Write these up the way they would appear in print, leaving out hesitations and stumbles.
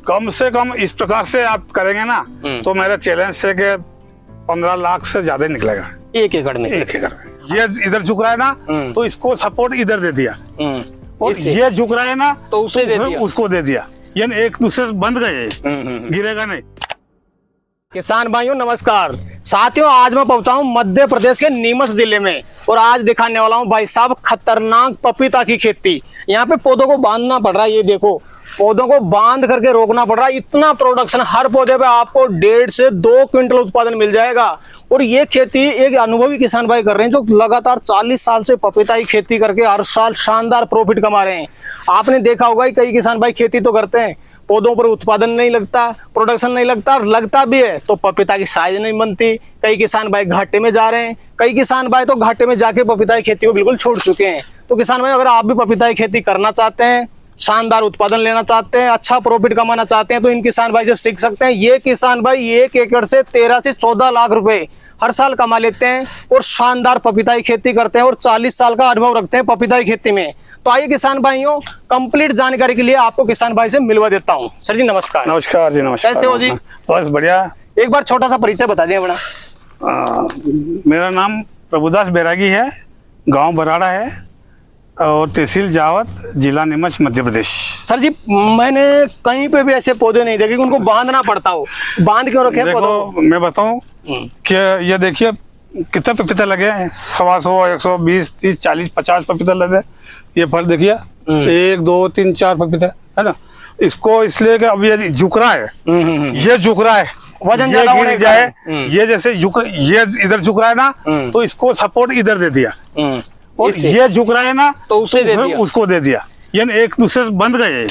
कम से कम इस प्रकार से आप करेंगे ना तो मेरा चैलेंज से के 15 लाख से ज्यादा निकलेगा 1 एकड़ में। 1 एकड़ में। ये इधर झुक रहा है ना तो इसको सपोर्ट इधर दे दिया, और ये झुक रहा है ना तो उसे दे दिया, उसको दे दिया, यानी एक दूसरे बंद गए, गिरेगा नहीं। किसान भाइयों नमस्कार। साथियों, आज मैं पहुंचा हूं मध्य प्रदेश के नीमच जिले में, और आज दिखाने वाला हूं भाई साहब खतरनाक पपीता की खेती। यहाँ पे पौधों को बांधना पड़ रहा है, ये देखो पौधों को बांध करके रोकना पड़ रहा है। इतना प्रोडक्शन हर पौधे पे आपको 1.5 से 2 क्विंटल उत्पादन मिल जाएगा। और ये खेती एक अनुभवी किसान भाई कर रहे हैं जो लगातार 40 साल से पपीता की खेती करके हर साल शानदार प्रॉफिट कमा रहे हैं। आपने देखा होगा कई किसान भाई खेती तो करते हैं, पौधों पर उत्पादन नहीं लगता, प्रोडक्शन नहीं लगता भी है तो पपीता की साइज नहीं बनती। कई किसान भाई घाटे में जा रहे हैं, कई किसान भाई तो घाटे में जाके पपीता की खेती को बिल्कुल छोड़ चुके हैं। तो किसान भाई अगर आप भी पपीता की खेती करना चाहते हैं, शानदार उत्पादन लेना चाहते हैं, अच्छा प्रॉफिट कमाना चाहते हैं तो इन किसान भाई से सीख सकते हैं। ये किसान भाई 1 एकड़ से 13 से 14 लाख रुपए हर साल कमा लेते हैं और शानदार पपीता की खेती करते हैं और 40 साल का अनुभव रखते हैं पपीता की खेती में। तो आइए किसान भाइयों, कंप्लीट जानकारी के लिए आपको किसान भाई से मिलवा देता हूँ। सर जी नमस्कार। नमस्कार जी, नमस्कार। कैसे हो जी? बस बढ़िया। एक बार छोटा सा परिचय बता दिए अपना। मेरा नाम प्रभुदास बैरागी है, गांव बराड़ा है और तहसील जावत, जिला नीमच, मध्य प्रदेश। सर जी मैंने कहीं पे भी ऐसे पौधे नहीं देखे कि उनको बांधना पड़ता हो। बांध क्यों रखे पौधों? मैं बताऊं कि ये देखिए कितने पपीते लगे हैं, 125, 120, 30, 40, 50 पपीते लगे। ये फल देखिए 1, 2, 3, 4 पपीते है ना। इसको इसलिए कि अब ये झुक रहा है, ये झुक रहा है, वजन ज्यादा होने जाए, ये जैसे ये इधर झुक रहा है ना तो इसको सपोर्ट इधर दे दिया, और ये झुक रहा है ना तो उसे दे दिया, उसको दे दिया, यानी एक दूसरे बंद गए,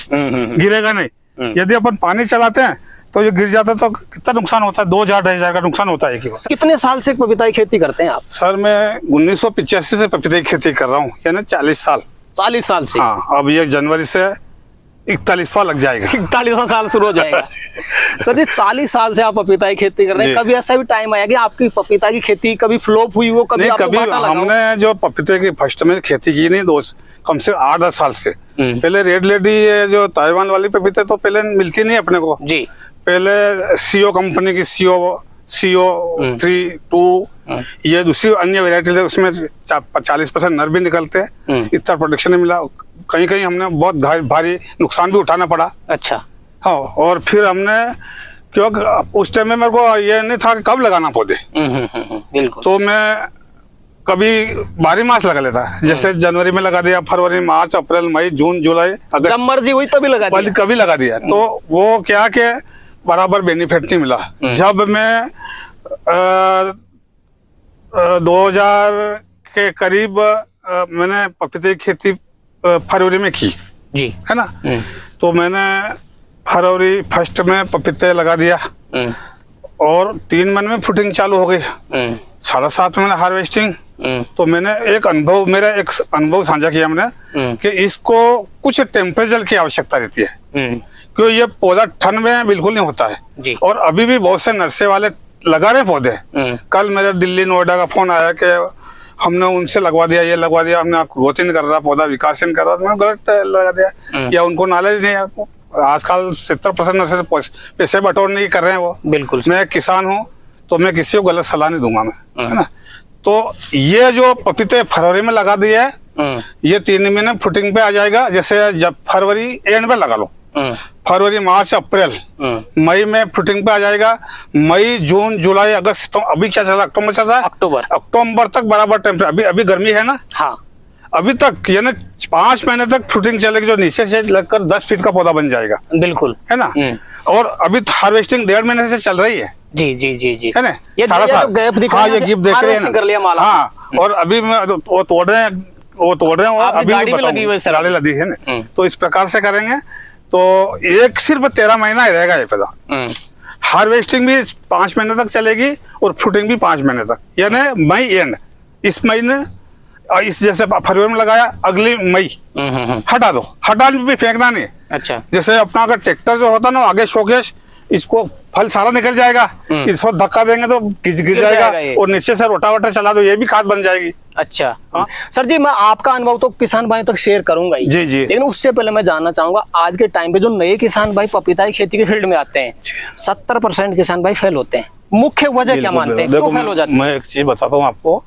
गिरेगा नहीं। यदि अपन पानी चलाते हैं तो ये गिर जाता तो कितना नुकसान होता है, 2,000 2,500 का नुकसान होता है। कितने साल से पपीता की खेती करते हैं आप? सर मैं 1985 से पपीता की खेती कर रहा हूँ, यानी 40 साल। 40 साल से? हाँ, अब ये जनवरी से 41वां लग जाएगा, 41वां साल शुरू हो जाएगा। सर जी 40 साल से आप पपीता की खेती कर रहे हैं, कभी ऐसा भी टाइम आया कि आपकी पपीता की खेती कभी फ्लॉप हुई हो? कभी हमने जो पपीते की फर्स्ट में खेती की नहीं, दोस्त कम से 8-10 साल से पहले रेड लेडी जो ताइवान वाली पपीते तो पहले मिलती नहीं अपने को जी। पहले सीओ कंपनी की सीओ 3, 2 ये दूसरी अन्य वेराइटी है, उसमें 40% नर भी निकलते हैं। इतना प्रोडक्शन नहीं मिला, कहीं कहीं हमने बहुत भारी नुकसान भी उठाना पड़ा। अच्छा हाँ, और फिर हमने क्योंकि उस टाइम में मेरे को ये नहीं था कि कब लगाना पौधे, बिल्कुल, तो मैं कभी 12 मास लगा लेता, जैसे जनवरी में लगा दिया, फरवरी, मार्च, अप्रैल, मई, जून, जुलाई, अगस्त, जब मर्जी हुई तभी लगा दिया, कभी लगा दिया। तो वो क्या के बराबर बेनिफिट नहीं मिला। जब मैं 2000 के करीब मैंने पपीते की खेती फरवरी में की जी, है ना। तो मैंने फरवरी फर्स्ट में पपीते लगा दिया और 3 महीने में फुटिंग चालू हो गई, 7.5 महीने हार्वेस्टिंग। तो मैंने एक अनुभव साझा किया मैंने कि इसको कुछ टेम्परेचर की आवश्यकता रहती है, क्योंकि ये पौधा ठंड में बिल्कुल नहीं होता है जी। और अभी भी बहुत से नर्सरी वाले लगा रहे पौधे। कल मेरे दिल्ली नोएडा का फोन आया कि हमने उनसे लगवा दिया, ये लगवा दिया, हमने ग्रोथ नहीं कर रहा, पौधा विकास नहीं कर रहा, तो मैंने गलत लगा दिया, या उनको नॉलेज नहीं है। आजकल 70% नर्सरी पैसे बटोरने की कर रहे हैं वो। बिल्कुल, मैं किसान हूँ तो मैं किसी को गलत सलाह नहीं दूंगा मैं, है ना। तो ये जो पपीते फरवरी में लगा दिए है, ये 3 महीने फुटिंग पे आ जाएगा। जैसे जब फरवरी एंड में लगा लो, फरवरी, मार्च, अप्रैल, मई में फुटिंग पे आ जाएगा। मई, जून, जुलाई, अगस्त, तो अभी क्या चल रहा है, अक्टूबर चल रहा है, अक्टूबर तक बराबर टेम्परेचर। अभी गर्मी है ना, हाँ, अभी तक यानी 5 महीने तक फ्रूटिंग चलेगी, जो नीचे से लगकर 10 फीट का पौधा बन जाएगा, बिल्कुल, है ना। और अभी हार्वेस्टिंग 1.5 महीने से चल रही है जी जी जी जी, है ना। ये गैप दिख रहा है, ये गैप देख रहे हैं कर लिया माल, हाँ। और अभी वो तोड़ रहे हैं और अभी गाड़ी में लगी हुई है, लगी है ना। तो इस प्रकार से करेंगे तो एक सिर्फ 13 महीना ही रहेगा ये पौधा। हार्वेस्टिंग भी 5 महीने तक चलेगी और फ्रूटिंग भी 5 महीने तक, यानी मई एंड, इस महीने इस जैसे फरवरी में लगाया, अगली मई हटा दो, हटा भी फेंकना नहीं। अच्छा, जैसे अपना अगर ट्रैक्टर जो होता ना आगे शोकेश, इसको फल सारा निकल जाएगा, इसको धक्का देंगे तो गिर जाएगा और नीचे से रोटावेटर चला दो, ये भी खाद बन जाएगी। अच्छा सर जी, मैं आपका अनुभव तो किसान भाई तक शेयर करूंगा ही, जी जी, लेकिन उससे पहले मैं जानना चाहूंगा आज के टाइम पे जो नए किसान भाई पपीता की खेती के फील्ड में आते हैं 70% किसान भाई फेल होते हैं, मुख्य वजह क्या मानते हैं, क्यों फेल हो जाते हैं? मैं एक चीज बताता हूँ आपको,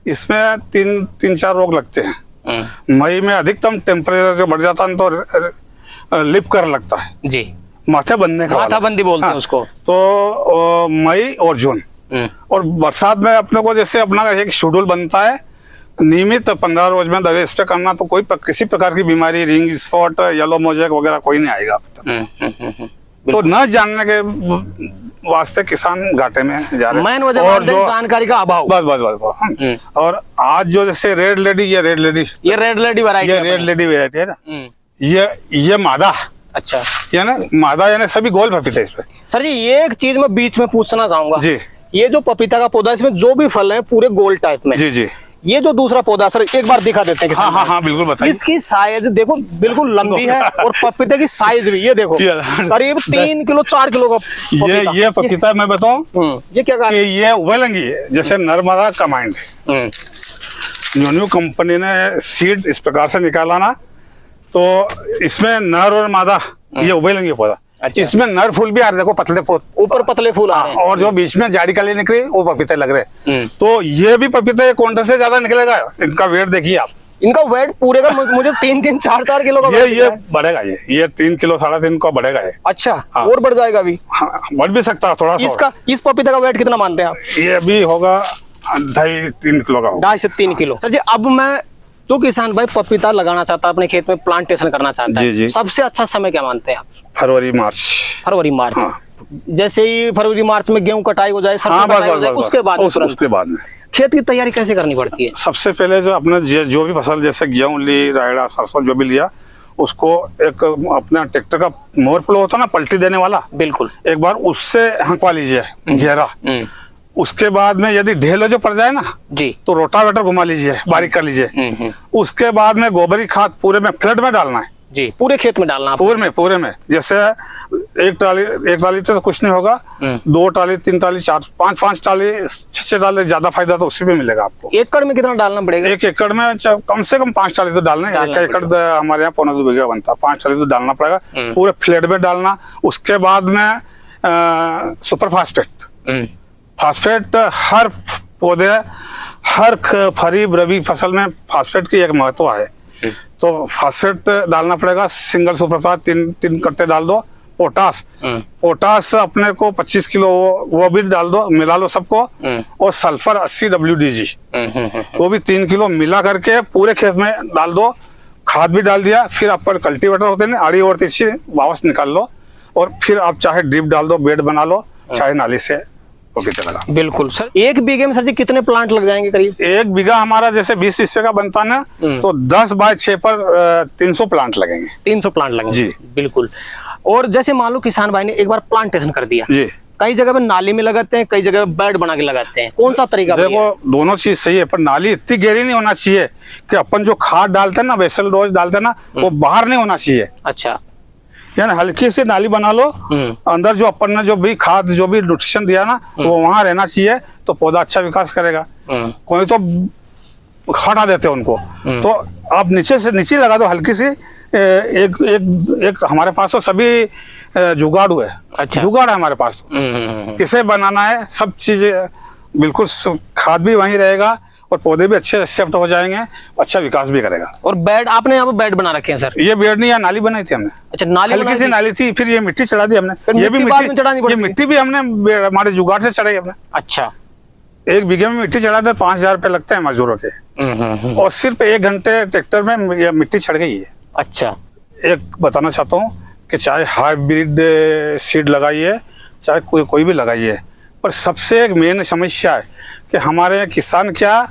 इसमें तीन चार रोग लगते हैं। मई में अधिकतम टेम्परेचर जो बढ़ जाता है तो लिप कर लगता है जी, माथा बनने का, माथाबंदी बोलते हैं उसको। तो मई और जून और बरसात में अपने को जैसे अपना एक शेड्यूल बनता है नियमित 15 रोज में दवा स्प्रे करना, तो कोई किसी प्रकार की बीमारी, रिंग स्पॉट, येलो मोजेक वगैरह कोई नहीं आएगा अब तक। तो न जानने के वास्ते किसान घाटे में जा रहे हैं। मेन वजह और जो जानकारी का अभाव, बस। और आज जो जैसे रेड लेडी वैरायटी है ना, ये मादा, अच्छा मादा यानी सभी गोल पपीता इस पे। सर जी ये एक चीज मैं बीच में पूछना चाहूंगा जी, ये जो पपीता का पौधा इसमें जो भी फल है पूरे गोल टाइप में, जी जी, ये जो दूसरा पौधा सर एक बार दिखा देते हैं। हाँ बिल्कुल बताइए। इसकी साइज देखो बिल्कुल लंबी है और पपीते की साइज भी ये देखो करीब 3 किलो 4 किलो का पपीता। ये पपीता मैं बताऊं, ये क्या कि ये उबलंगी है, जैसे नर्मदा कमांड न्यू कंपनी ने सीड इस प्रकार से निकाला ना, तो इसमें नर और मादा ये उबलंगी पौधा। अच्छा। इसमें नर फूल भी आ रहे, देखो पतले फूल, ऊपर पतले फूल आ रहे हैं, और जो बीच में जाड़ी काली निकली वो पपीते लग रहे हैं। तो ये भी पपीते क्विंटल से ज्यादा निकलेगा। इनका वेट देखिए आप, इनका वेट पूरे का मुझे 3-3, 4-4 किलो का ये बढ़ेगा, ये 3 किलो 3.5 का बढ़ेगा ये। अच्छा हाँ। और बढ़ जाएगा अभी? हाँ, बढ़ भी सकता है थोड़ा सा। इस पपीते का वेट कितना मानते हैं आप? ये अभी होगा 2.5-3 किलो का, 2.5 से 3 किलो। सर जी अब मैं जो किसान भाई पपीता लगाना चाहता है अपने खेत में, प्लांटेशन करना चाहता है, सबसे अच्छा समय क्या मानते हैं आप? फरवरी मार्च। हाँ। जैसे ही फरवरी मार्च में गेहूं कटाई हो जाए, उसके बाद में खेत की तैयारी कैसे करनी पड़ती है? सबसे पहले जो अपने जो भी फसल जैसे गेहूं ली, रायड़ा, सरसों जो भी लिया, उसको एक अपना ट्रैक्टर का मोर फ्लो होता है ना, पलटी देने वाला, बिल्कुल एक बार उससे हंकवा लीजिए घेरा। उसके बाद में यदि ढेलो जो पड़ जाए ना जी, तो रोटावेटर घुमा लीजिए, बारीक कर लीजिए। उसके बाद में गोबरी खाद पूरे में फ्लड में डालना है जी, पूरे खेत में डालना, पूरे में जैसे एक टाली तो कुछ नहीं होगा, 2 टाली 3 टाली 4-5 टाली 6 टाली, ज्यादा फायदा तो उसी में मिलेगा आपको। एकड़ में कितना डालना पड़ेगा? 1 एकड़ में कम से कम 5 टाली तो डालना है। 1 एकड़ हमारे यहाँ 1.25 बीघा बनता है, 5 टाली तो डालना पड़ेगा, पूरे फ्लड में डालना। उसके बाद में सुपर फास्फेट हर पौधे, हर खरीफ रबी फसल में फास्फेट की एक महत्व है, तो फास्फेट डालना पड़ेगा। सिंगल सुपर 3 कट्टे डाल दो। पोटास अपने को 25 किलो वो भी डाल दो, मिला लो सबको। और सल्फर 80 WDG वो भी 3 किलो मिला करके पूरे खेत में डाल दो। खाद भी डाल दिया, फिर आप पर कल्टीवेटर होते हैं आड़ी और तिरछी वापस निकाल लो, और फिर आप चाहे ड्रिप डाल दो, बेड बना लो, चाहे नाली से पपीता लगा। बिल्कुल सर। 1 बीघे में सर जी कितने प्लांट लग जाएंगे करीब? 1 बीघा हमारा जैसे 20 हिस्से का बनता ना, तो 10 बाय 6 पर 300 प्लांट लगेंगे। 300 प्लांट लगेंगे जी, बिल्कुल। और जैसे मान लो किसान भाई ने एक बार प्लांटेशन कर दिया जी, कई जगह पे नाली में लगाते हैं, कई जगह बेड बना के लगाते हैं, कौन सा तरीका? देखो दोनों चीज सही है, पर नाली इतनी गहरी नहीं होना चाहिए कि अपन जो खाद डालते हैं ना, वेसल डोज डालते हैं ना, वो बाहर नहीं होना चाहिए। अच्छा, यानी हल्की सी नाली बना लो, अंदर जो अपन ने जो भी खाद जो भी न्यूट्रिशन दिया ना, वो वहां रहना चाहिए, तो पौधा अच्छा विकास करेगा। कोई तो हटा देते हैं उनको, तो आप नीचे से नीचे लगा दो हल्की सी। एक हमारे पास तो सभी जुगाड़ है। अच्छा, जुगाड़ है हमारे पास, किसे बनाना है सब चीजें, बिल्कुल खाद भी वहीं रहेगा और पौधे भी अच्छे एक्सेप्ट हो जाएंगे, अच्छा विकास भी करेगा। और बेड आपने यहाँ पे बेड बना रखे हैं सर? ये बेड नहीं, यहाँ नाली बनाई थी हमने। अच्छा, नाली हल्की सी नाली थी, फिर ये मिट्टी चढ़ा दी हमने। ये भी मिट्टी भी हमने हमारे जुगाड़ से चढ़ाई हमने। अच्छा, 1 बीघे में मिट्टी चढ़ा दे 5000 रुपए लगते हैं मजदूरों के, और सिर्फ 1 घंटे ट्रैक्टर में ये मिट्टी चढ़ गई है। अच्छा, एक बताना चाहता हूँ कि चाहे हाइब्रिड सीड लगाइए, चाहे कोई भी लगाइए, पर सबसे एक मेन समस्या है कि हमारे किसान क्या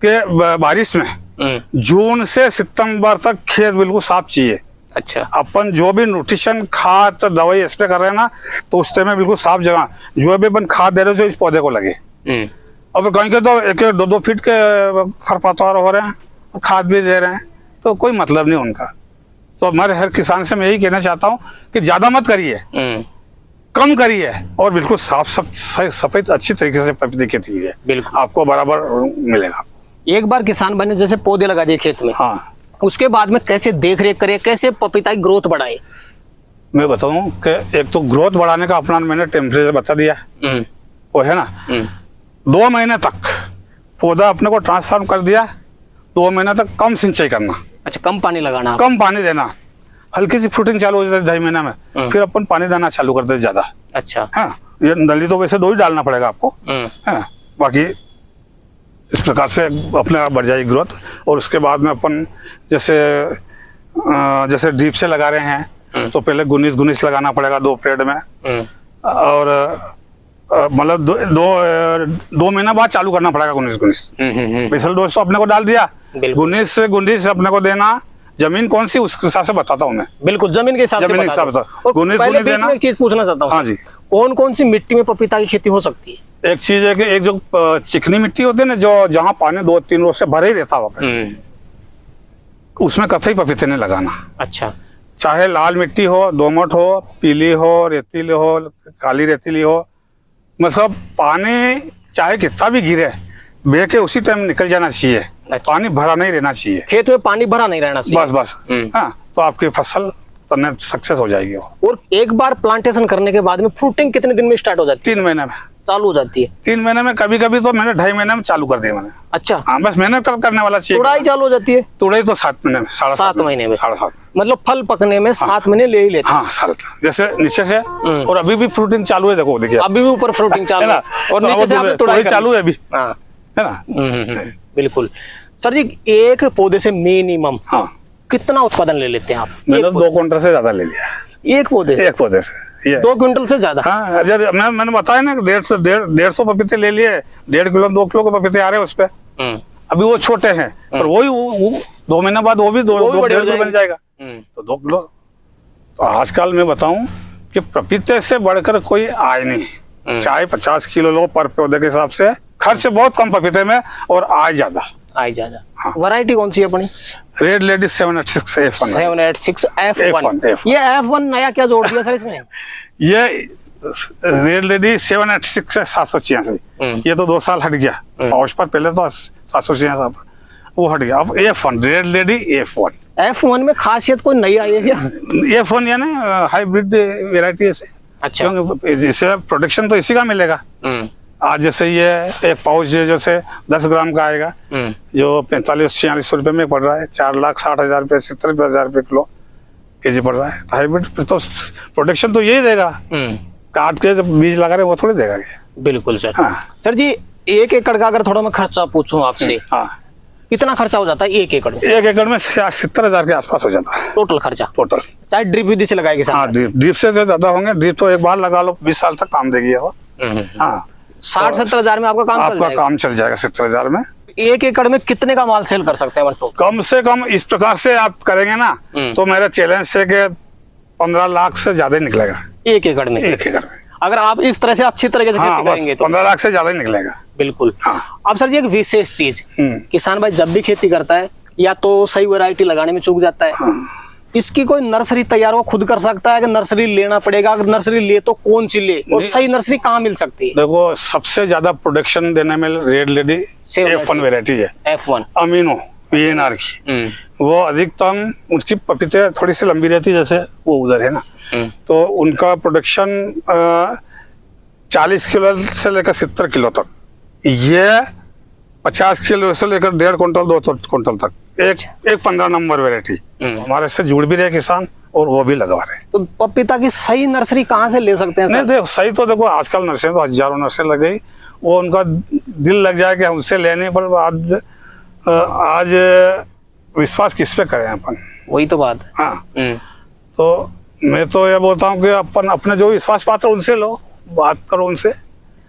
कि बारिश में जून से सितंबर तक खेत बिल्कुल साफ चाहिए। अच्छा, अपन जो भी न्यूट्रिशन खाद दवाई स्प्रे कर रहे हैं ना, तो उस टाइम में बिल्कुल साफ जगह जो भी अपन खाद दे रहे हो जो इस पौधे को लगे। अब कहीं के तो 1-2 फीट के खरपतवार हो रहे हैं, खाद भी दे रहे हैं, तो कोई मतलब नहीं उनका। तो हमारे हर किसान से मैं यही कहना चाहता हूँ कि ज्यादा मत करिए, कम करी है और बिल्कुल साफ सफेद अच्छी तरीके से पपीते की खेती है, बिल्कुल आपको बराबर मिलेगा। एक बार किसान भाई ने जैसे पौधे लगा दिए खेत में, हाँ, उसके बाद में कैसे देख रेख करे, कैसे पपीता की ग्रोथ बढ़ाए? मैं बताऊं कि एक तो ग्रोथ बढ़ाने का अपना मैंने टेम्परेचर बता दिया, वो है ना, 2 महीने तक पौधा अपने को ट्रांसफॉर्म कर दिया। 2 महीने तक कम सिंचाई करना, अच्छा, कम पानी लगाना, कम पानी देना, हल्की सी फ्रूटिंग चालू हो जाती है 2.5 महीने में, फिर अपन पानी देना चालू कर देते ज्यादा। अच्छा, हाँ, ये नली तो वैसे 2 ही डालना पड़ेगा आपको, हाँ, बाकी इस प्रकार से अपने आप बढ़ जाएगी ग्रोथ। और उसके बाद में अपन जैसे ड्रिप से लगा रहे हैं तो पहले 19 लगाना पड़ेगा 2 पेड़ में, और मतलब 2 महीना बाद चालू करना पड़ेगा 19 बेसल डोज तो अपने को डाल दिया, 19 अपने को देना। जमीन कौन सी उस हिसाब से बताता हूँ मैं, बिल्कुल जमीन के हिसाब से बता दो। और पहले बीच में एक चीज पूछना चाहता हूँ, हाँ जी, कौन कौन सी मिट्टी में पपीता की खेती हो सकती है? एक चीज है कि एक जो चिकनी मिट्टी होती है ना, जो जहाँ पानी 2-3 रोज से भरे ही रहता होगा, उसमें कतई पपीते नहीं लगाना। अच्छा, चाहे लाल मिट्टी हो, दोमट हो, पीली हो, रेतीली हो, काली रेतीली हो, मतलब पानी चाहे कितना भी गिरे बह के उसी टाइम निकल जाना चाहिए। अच्छा। पानी भरा नहीं रहना चाहिए, खेत में पानी भरा नहीं रहना चाहिए, बस हाँ, तो आपकी फसल सक्सेस हो जाएगी वो। और एक बार प्लांटेशन करने के बाद में फ्रूटिंग कितने दिन में स्टार्ट हो जाती है? 3 महीने में चालू हो जाती है। 3 महीने में, कभी कभी तो मैंने 2.5 महीने में चालू कर दिया मैंने। अच्छा, हाँ, बस मेहनत करने वाला चाहिए। तुड़ाई चालू हो जाती है? तुड़ाई तो 7 महीने में, 7 महीने में, 7.5 मतलब फल पकने में 7 महीने ले ही लेते हैं। हाँ, साल जैसे नीचे से, और अभी भी फ्रूटिंग चालू है, देखो देखिए अभी भी ऊपर फ्रूटिंग चालू है और नीचे से आपने तुड़ाई चालू है अभी, हाँ, है ना। बिल्कुल। सर जी, एक पौधे से मिनिमम कितना उत्पादन ले लेते हैं आप? मैंने 2 क्विंटल से ज्यादा ले लिया एक पौधे से? 2 क्विंटल से ज्यादा? हाँ, मैंने बताया ना, 150 पपीते ले लिए, 1.5 किलो 2 किलो के पपीते आ रहे हैं उस पे। अभी वो छोटे हैं, पर वही 2 महीने बाद वो भी 2.5 किलो बन जाएगा, तो 2 किलो। तो आजकल मैं बताऊं कि पपीते से बढ़कर कोई आय नहीं, चाहे 50 किलो लो पर पौधे के हिसाब से, खर्च बहुत कम पपीते में और आय ज्यादा। हाँ। वैरायटी कौन सी है अपनी? Red lady 786 F1। 786 F1। ये F1 नया क्या जोड़ दिया सर इसमें? ये रेड लेडी 786 है 786, ये तो 2 साल हट गया, और उस पर पहले तो 786 वो हट गया, अब F1 red lady F1। F1 में खासियत कोई नई आई है क्या? F1 यानी हाइब्रिड वैरायटी है। अच्छा, इसे प्रोटेक्शन तो इसी का मिलेगा। आज जैसे ये एक पाउच जैसे 10 ग्राम का आएगा, जो 45-46 रुपए में पड़ रहा है, 4,60,000 रुपये 70,000 रुपये किलो केजी पड़ रहा है। हाइब्रिड तो प्रोटेक्शन तो यही देगा, काट के जब बीज लगा रहे वो थोड़ी देगा। बिल्कुल सर। हाँ। सर जी, 1 एकड़ का अगर थोड़ा मैं खर्चा पूछूं आपसे, हाँ, कितना खर्चा हो जाता है 1 एकड़ में? 1 एकड़ में 70,000 के आसपास हो जाता है टोटल खर्चा, टोटल, चाहे ड्रिप विधि से लगाएगी सर? हाँ, ड्रिप से ज्यादा होंगे। ड्रिप तो एक बार लगा लो 20 साल तक काम देगी वो। हाँ, 60-70 हजार में आपका काम चल जाएगा 70,000 में। 1 एकड़ में कितने का माल सेल कर सकते हैं? कम से कम इस प्रकार से आप करेंगे ना, तो मेरा चैलेंज से कि 15 लाख से ज्यादा ही निकलेगा 1 एकड़ में। 1 एकड़ में अगर आप इस तरह से अच्छी तरीके से खेती करेंगे तो 15 लाख से ज्यादा ही निकलेगा। बिल्कुल। हाँ। अब सर जी, एक विशेष चीज, किसान भाई जब भी खेती करता है, या तो सही वैरायटी लगाने में चूक जाता है, इसकी कोई नर्सरी तैयार वो खुद कर सकता है कि नर्सरी लेना पड़ेगा? अगर नर्सरी ले तो कौन सी ले, और सही नर्सरी कहाँ मिल सकती है? देखो, सबसे ज्यादा प्रोडक्शन देने में रेड लेडी F1 वैरायटी है। F1 अमीनो PNR की, वो अधिकतम, उसकी पपीते थोड़ी सी लंबी रहती है, जैसे वो उधर है ना, तो उनका प्रोडक्शन 40 किलो से लेकर 70 किलो तक, ये 50 किलो से लेकर 1.5 क्विंटल 2 क्विंटल तक, एक 15 नंबर वैरायटी हमारे से जुड़ भी रहे किसान, और वो भी लगवा रहे। तो पपीता की सही नर्सरी कहाँ से ले सकते हैं सर? नहीं, देखो सही तो देखो, आजकल नर्सरी तो हजारों नर्सरी लग गई, वो उनका दिल लग जाए कि हमसे लेने पर आज विश्वास किस पे करें अपन? वही तो बात। हाँ, तो मैं तो ये बोलता हूँ कि अपन अपने जो विश्वास पात्र उनसे लो, बात करो उनसे।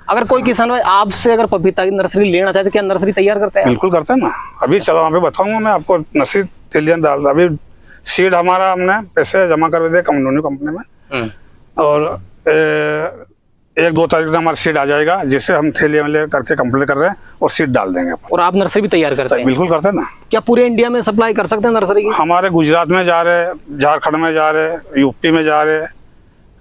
अगर कोई किसान भाई आपसे अगर पपीता की नर्सरी लेना चाहते, क्या नर्सरी तैयार करते हैं? बिल्कुल करते हैं ना। अभी चलो वहाँ पे बताऊंगा मैं आपको, नर्सरी तेलियन डाल, अभी सीड हमारा हमने पैसे जमा कर दिए कंपनी में, और 1-2 तारीख में हमारा सीड आ जाएगा, जिसे हम थैलिया में करके कंप्लीट कर रहे हैं और सीड डाल देंगे। और आप नर्सरी भी तैयार करते हैं? बिल्कुल करते हैं ना। क्या पूरे इंडिया में सप्लाई कर सकते हैं नर्सरी की? हमारे गुजरात में जा रहे, झारखंड में जा रहे, यूपी में जा रहे,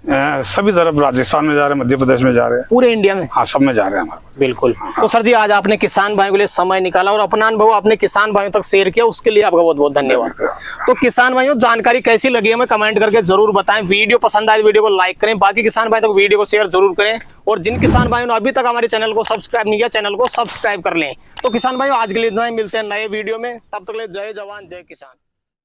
सभी तरफ, राजस्थान में जा रहे हैं, मध्य प्रदेश में जा रहे हैं, पूरे इंडिया में। हाँ सब में जा रहे हैं हमारे। बिल्कुल। तो सर जी आज आपने किसान भाइयों के लिए समय निकाला और अपना अनुभव आपने किसान भाइयों तक शेयर किया, उसके लिए आपका बहुत बहुत धन्यवाद। तो किसान भाइयों जानकारी कैसी लगी हमें कमेंट करके जरूर बताएं। वीडियो पसंद आए वीडियो को लाइक करें, बाकी किसान भाई तक वीडियो को शेयर जरूर करें, और जिन किसान भाइयों ने अभी तक हमारे चैनल को सब्सक्राइब नहीं किया चैनल को सब्सक्राइब कर लें। तो किसान भाइयों आज के लिए इतना ही, मिलते हैं नए वीडियो में, तब तक के लिए जय जवान जय किसान।